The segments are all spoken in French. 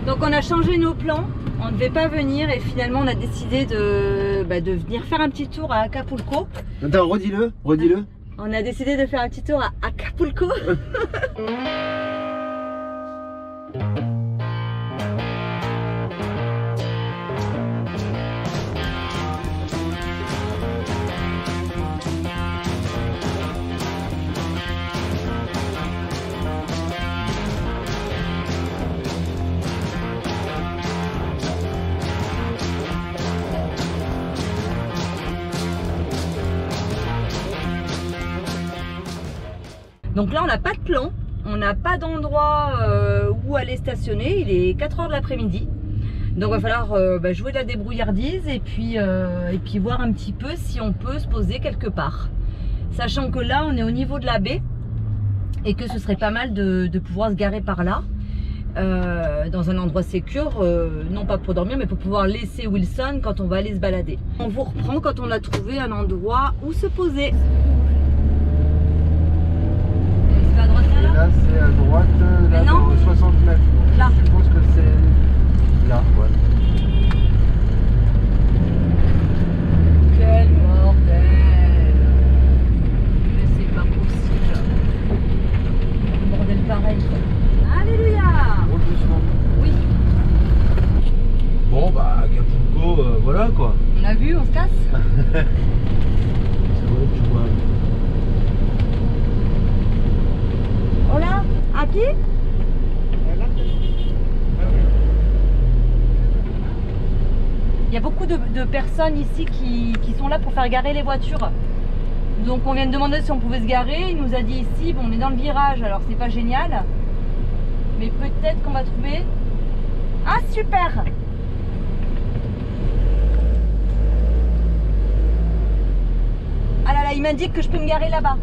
Donc on a changé nos plans, on ne devait pas venir et finalement on a décidé de venir faire un petit tour à Acapulco. Attends, redis-le, redis-le. On a décidé de faire un petit tour à Acapulco. Donc là on n'a pas de plan, on n'a pas d'endroit où aller stationner, il est 4 h de l'après-midi. Donc il va falloir jouer de la débrouillardise et puis voir un petit peu si on peut se poser quelque part. Sachant que là on est au niveau de la baie et que ce serait pas mal de pouvoir se garer par là. Dans un endroit sécure, non pas pour dormir mais pour pouvoir laisser Wilson quand on va aller se balader. On vous reprend quand on a trouvé un endroit où se poser. Là c'est à droite, là dans 60 mètres. Donc là. Je suppose que c'est là, ouais. Quel bordel! Mais c'est pas possible. Un bordel pareil quoi. Alléluia! Roule doucement. Oui. Bon bah Acapulco, voilà quoi. On a vu, on se casse? C'est vrai, tu vois. Hola, aquí? Il y a beaucoup de personnes ici qui sont là pour faire garer les voitures. Donc on vient de demander si on pouvait se garer. Il nous a dit ici, bon, on est dans le virage, alors c'est pas génial. Mais peut-être qu'on va trouver... Ah super! Ah là là, il m'indique que je peux me garer là-bas.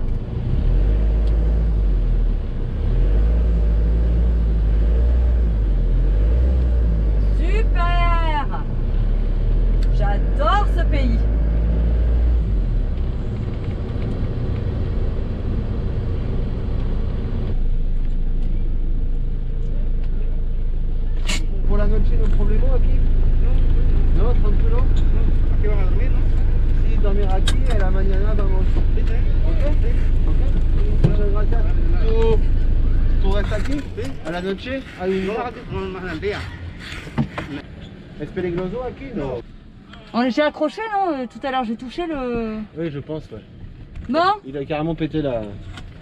Super! J'adore ce pays. Pour la noche, no problema aquí? No. No, tranquilo. Aquí van a dormir, ¿no? Sí, dormir aquí y a la mañana vamos. Sí, sí. Ok? Ok. Muchas gracias. ¿Tú restes aquí? Sí. ¿A la noche? ¿Hay un lugar? No, más al día. ¿Es peligroso aquí? No. J'ai accroché, non? Tout à l'heure, j'ai touché le... Oui, je pense, ouais. Bon, Il a carrément pété là.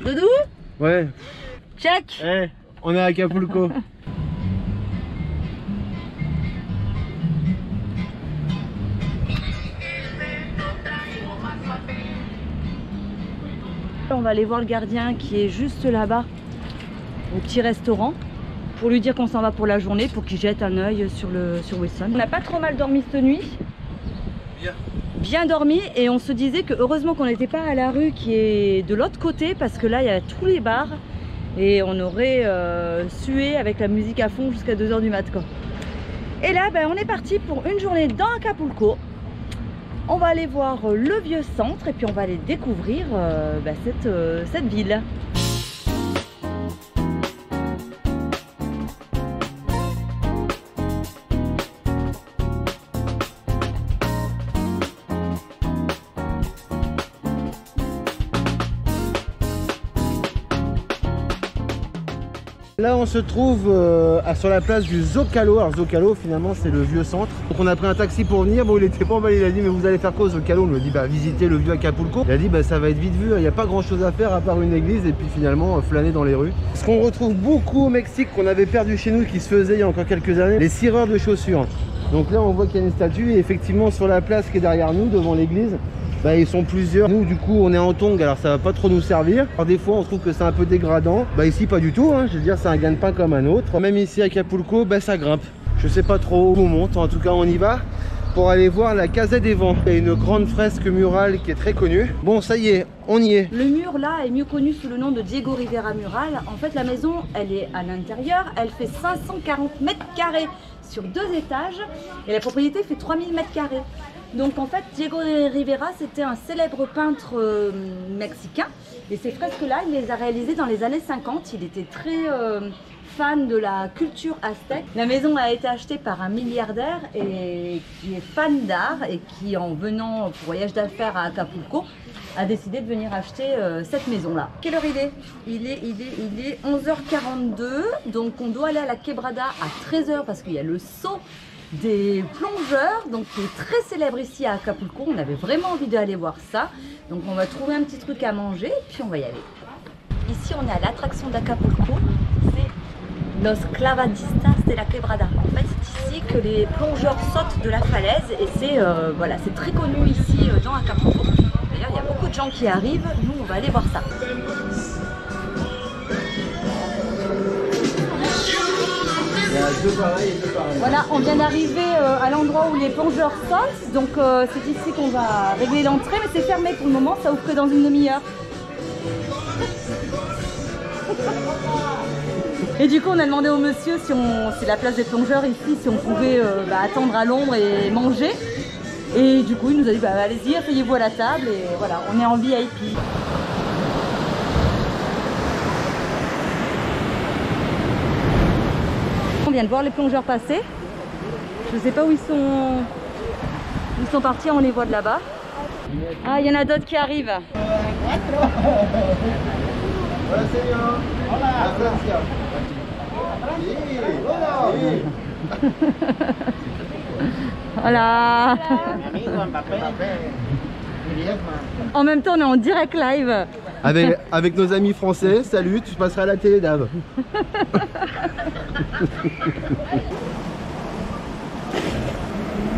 Doudou? Ouais. Check. Eh, on est à Acapulco. On va aller voir le gardien qui est juste là-bas, au petit restaurant, pour lui dire qu'on s'en va pour la journée, pour qu'il jette un œil sur Wilson. On n'a pas trop mal dormi cette nuit. Bien dormi, et on se disait que heureusement qu'on n'était pas à la rue qui est de l'autre côté, parce que là il y a tous les bars et on aurait sué avec la musique à fond jusqu'à 2 h du mat quoi. Et là on est parti pour une journée dans Acapulco. On va aller voir le vieux centre et puis on va aller découvrir cette ville. Là on se trouve sur la place du Zocalo. Alors Zocalo finalement c'est le vieux centre. Donc on a pris un taxi pour venir. Bon il était pas emballé, il a dit mais vous allez faire quoi au Zocalo? On lui a dit bah visiter le vieux Acapulco. Il a dit bah ça va être vite vu, il n'y a pas grand chose à faire à part une église et puis finalement flâner dans les rues. Ce qu'on retrouve beaucoup au Mexique, qu'on avait perdu chez nous, qui se faisait il y a encore quelques années, les cireurs de chaussures. Donc là on voit qu'il y a une statue et effectivement sur la place qui est derrière nous, devant l'église, bah, ils sont plusieurs. Nous du coup on est en tongs, alors ça va pas trop nous servir. Alors des fois on trouve que c'est un peu dégradant. Bah ici pas du tout, hein. Je veux dire c'est un gagne-pain comme un autre. Même ici à Acapulco, bah ça grimpe. Je sais pas trop où on monte, en tout cas on y va pour aller voir la Casa des Vents. Il y a une grande fresque murale qui est très connue. Bon ça y est, on y est. Le mur là est mieux connu sous le nom de Diego Rivera Mural. En fait la maison elle est à l'intérieur, elle fait 540 mètres carrés sur 2 étages et la propriété fait 3000 mètres carrés. Donc en fait, Diego Rivera, c'était un célèbre peintre mexicain. Et ces fresques-là, il les a réalisées dans les années 50. Il était très fan de la culture aztèque. La maison a été achetée par un milliardaire et qui est fan d'art et qui, en venant pour voyage d'affaires à Acapulco, a décidé de venir acheter cette maison-là. Quelle heure il est 11h42, donc on doit aller à la Quebrada à 13h parce qu'il y a le saut des plongeurs, donc qui est très célèbre ici à Acapulco. On avait vraiment envie d'aller voir ça, donc on va trouver un petit truc à manger et puis on va y aller. Ici on est à l'attraction d'Acapulco, c'est Los Clavadistas de la Quebrada. En fait c'est ici que les plongeurs sautent de la falaise et c'est voilà, c'est très connu ici dans Acapulco. D'ailleurs il y a beaucoup de gens qui arrivent, nous on va aller voir ça. Voilà, on vient d'arriver à l'endroit où les plongeurs sautent, donc c'est ici qu'on va régler l'entrée, mais c'est fermé pour le moment, ça ouvre que dans une demi-heure. Et du coup on a demandé au monsieur si c'est la place des plongeurs ici, si on pouvait attendre à l'ombre et manger. Et du coup il nous a dit allez-y, asseyez-vous à la table et voilà, on est en VIP. On vient de voir les plongeurs passer. Je ne sais pas où ils sont partis, on les voit de là-bas. Ah, il y en a d'autres qui arrivent. Voilà. En même temps, on est en direct live. Avec nos amis français, salut, tu passeras à la télé d'Ave.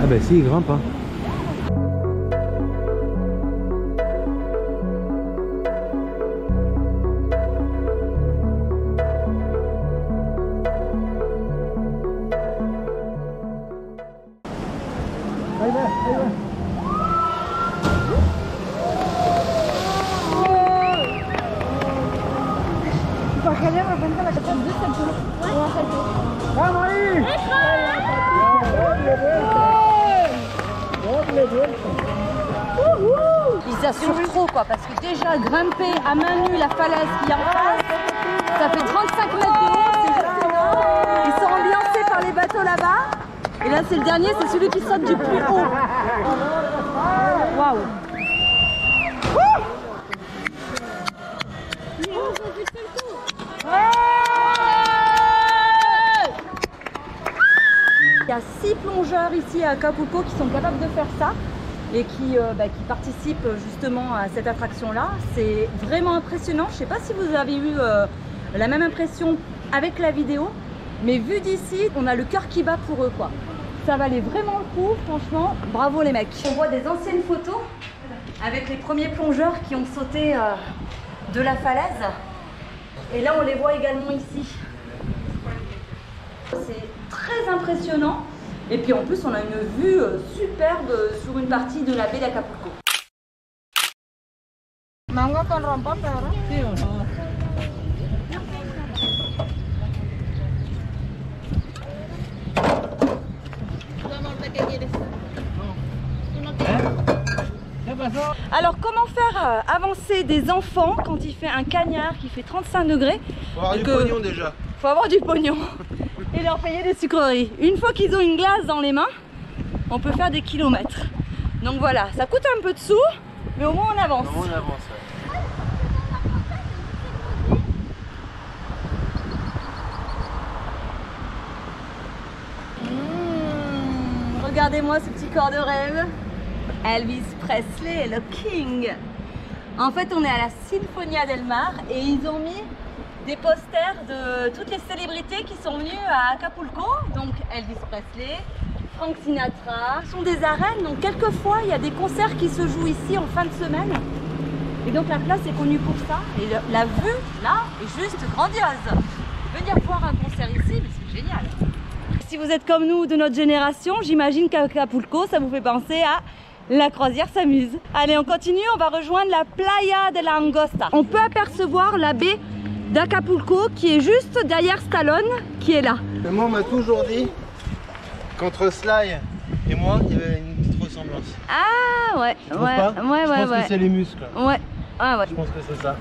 Ah bah si, il grimpe hein. Ils assurent trop quoi, parce que déjà grimper à main nue la falaise qui est en face, ça fait 35 mètres de haut, c'est juste énorme. Ils sont ambiancés par les bateaux là-bas. Et là c'est le dernier, c'est celui qui saute du plus haut. Waouh. Il y a 6 plongeurs ici à Acapulco qui sont capables de faire ça et qui participent justement à cette attraction-là. C'est vraiment impressionnant. Je ne sais pas si vous avez eu la même impression avec la vidéo, mais vu d'ici, on a le cœur qui bat pour eux, quoi. Ça valait vraiment le coup, franchement, bravo les mecs. On voit des anciennes photos avec les premiers plongeurs qui ont sauté de la falaise. Et là, on les voit également ici. C'est très impressionnant. Et puis en plus, on a une vue superbe sur une partie de la baie d'Acapulco. Mango con rompope, ¿verdad? Sí o no. Alors comment faire avancer des enfants quand il fait un cagnard qui fait 35 degrés? Faut avoir du pognon déjà. Faut avoir du pognon et leur payer des sucreries. Une fois qu'ils ont une glace dans les mains, on peut faire des kilomètres. Donc voilà, ça coûte un peu de sous, mais au moins on avance. Au moins on avance, ouais. Regardez-moi ce petit corps de rêve. Elvis Presley, le King. En fait, on est à la Sinfonia del Mar et ils ont mis des posters de toutes les célébrités qui sont venues à Acapulco. Donc Elvis Presley, Frank Sinatra. Ce sont des arènes, donc quelquefois il y a des concerts qui se jouent ici en fin de semaine. Et donc la place est connue pour ça. Et la vue là est juste grandiose. Venir voir un concert ici, c'est génial. Si vous êtes comme nous de notre génération, j'imagine qu'à Acapulco, ça vous fait penser à la croisière s'amuse. Allez, on continue, on va rejoindre la Playa de la Angosta. On peut apercevoir la baie d'Acapulco qui est juste derrière Stallone, qui est là. Moi, on m'a toujours dit qu'entre Sly et moi, il y avait une petite ressemblance. ressemblance. Ah ouais, Tu trouves pas? ouais, ouais, Je pense ouais. que c'est les muscles. Ouais, ah ouais. Je pense que c'est ça.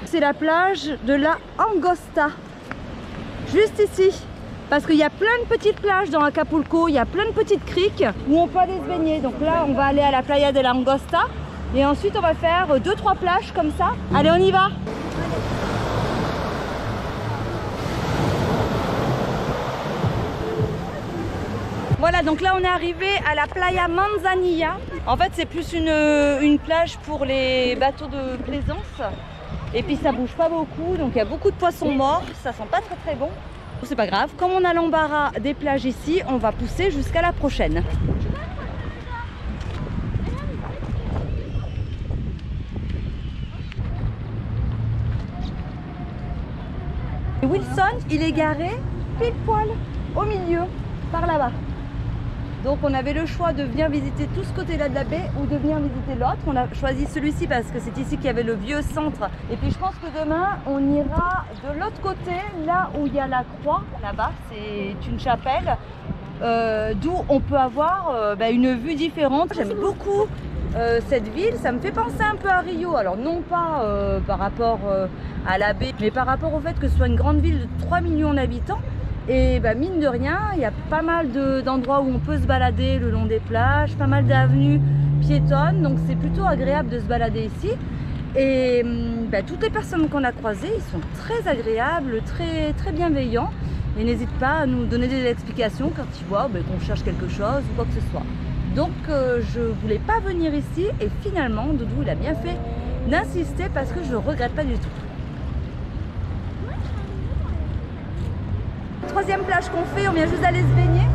C'est la plage de la Angosta. Juste ici. Parce qu'il y a plein de petites plages dans Acapulco, il y a plein de petites criques où on peut aller se baigner. Donc là, on va aller à la Playa de la Angosta. Et ensuite, on va faire 2-3 plages comme ça. Allez, on y va! Voilà, donc là, on est arrivé à la Playa Manzanilla. En fait, c'est plus une plage pour les bateaux de plaisance. Et puis, ça bouge pas beaucoup, donc il y a beaucoup de poissons morts. Ça sent pas très très bon. C'est pas grave, comme on a l'embarras des plages ici, on va pousser jusqu'à la prochaine. Wilson, il est garé pile poil au milieu, par là-bas. Donc on avait le choix de venir visiter tout ce côté-là de la baie ou de venir visiter l'autre. On a choisi celui-ci parce que c'est ici qu'il y avait le vieux centre. Et puis je pense que demain, on ira de l'autre côté, là où il y a la croix, là-bas. C'est une chapelle d'où on peut avoir une vue différente. J'aime beaucoup cette ville. Ça me fait penser un peu à Rio. Alors non pas par rapport à la baie, mais par rapport au fait que ce soit une grande ville de 3 millions d'habitants. Et mine de rien, il y a pas mal d'endroits où on peut se balader le long des plages, pas mal d'avenues piétonnes, donc c'est plutôt agréable de se balader ici. Et toutes les personnes qu'on a croisées, ils sont très agréables, très bienveillants et n'hésitent pas à nous donner des explications quand ils voient qu'on cherche quelque chose ou quoi que ce soit. Donc je voulais pas venir ici et finalement Doudou il a bien fait d'insister parce que je regrette pas du tout. Troisième plage qu'on fait, on vient juste d'aller se baigner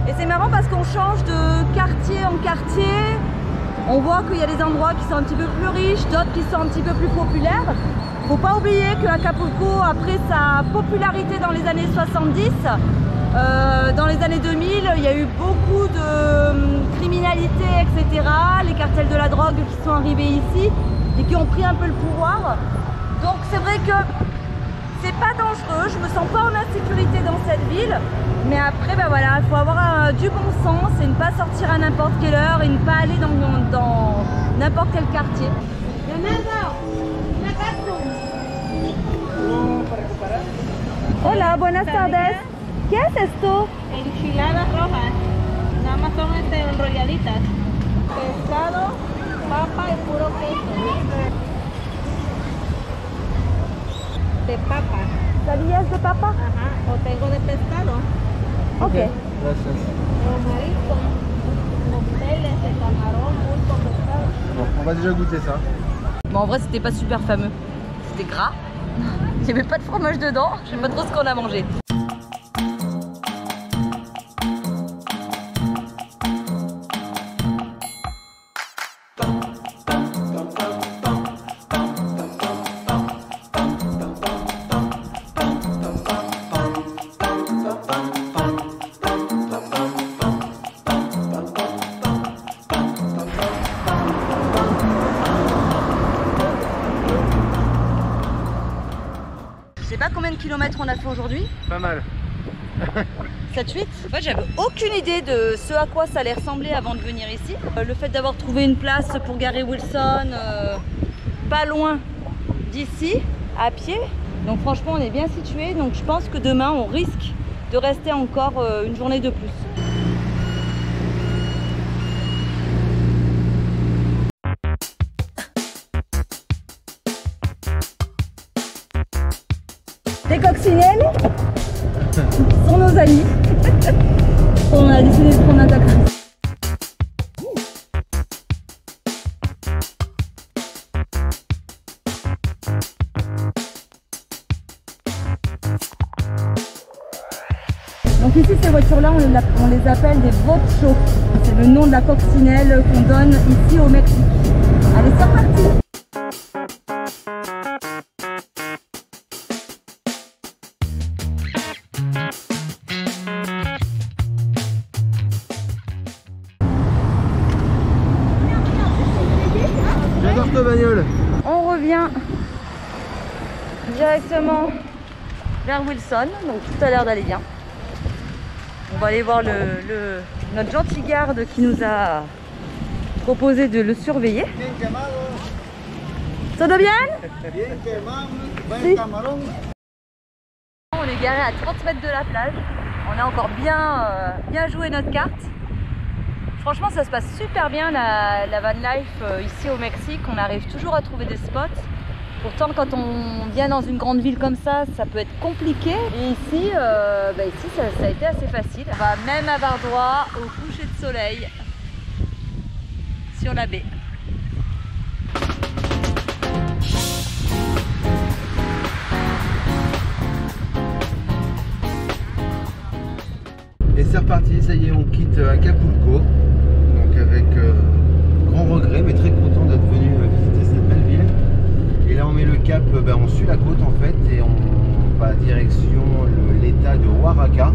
et c'est marrant parce qu'on change de quartier en quartier. On voit qu'il y a des endroits qui sont un petit peu plus riches, d'autres qui sont un petit peu plus populaires. Faut pas oublier que Acapulco, après sa popularité dans les années 70, dans les années 2000, il y a eu beaucoup de criminalité, etc. Les cartels de la drogue qui sont arrivés ici et qui ont pris un peu le pouvoir. Donc c'est vrai que c'est pas dangereux, je me sens pas en insécurité dans cette ville, mais après il faut avoir du bon sens et ne pas sortir à n'importe quelle heure et ne pas aller dans n'importe quel quartier. Hola, buenas tardes. ¿Qué es esto? Enchiladas rojas. Nada más son enrolladitas. Pescado, papa y puro queso. De papa. ¿Sabías de papa? Ajá. O tengo de pescado. Ok. Gracias. Los mariscos. Cócteles de camarón, pulpo, pescado. Bon, on va déjà goûter ça. Bon, en vrai, c'était pas super fameux. C'était gras. Il n'y avait pas de fromage dedans. Je sais pas trop ce qu'on a mangé. Je sais pas combien de kilomètres on a fait aujourd'hui. Pas mal. 7-8. En fait, j'avais aucune idée de ce à quoi ça allait ressembler avant de venir ici. Le fait d'avoir trouvé une place pour garer Wilson pas loin d'ici, à pied. Donc franchement, on est bien situé. Donc je pense que demain, on risque de rester encore une journée de plus. Les coccinelles sont nos amis. On a décidé de prendre un taxi. Donc ici, ces voitures-là, on les appelle des bochos. C'est le nom de la coccinelle qu'on donne ici au Mexique. Allez, c'est reparti! J'adore ta bagnole. On revient directement vers Wilson, donc tout a l'air d'aller bien. On va aller voir le notre gentil garde qui nous a proposé de le surveiller. Ça va bien? On est garé à 30 mètres de la plage. On a encore bien joué notre carte. Franchement, ça se passe super bien la van life ici au Mexique. On arrive toujours à trouver des spots. Pourtant, quand on vient dans une grande ville comme ça peut être compliqué. Et ici, ici ça a été assez facile. On va même avoir droit au coucher de soleil sur la baie. Et c'est reparti, ça y est, on quitte Acapulco. Donc avec grand regret, mais très content d'être venu visiter cette belle ville. Et là on met le cap, on suit la côte en fait et on va direction l'état de Oaxaca.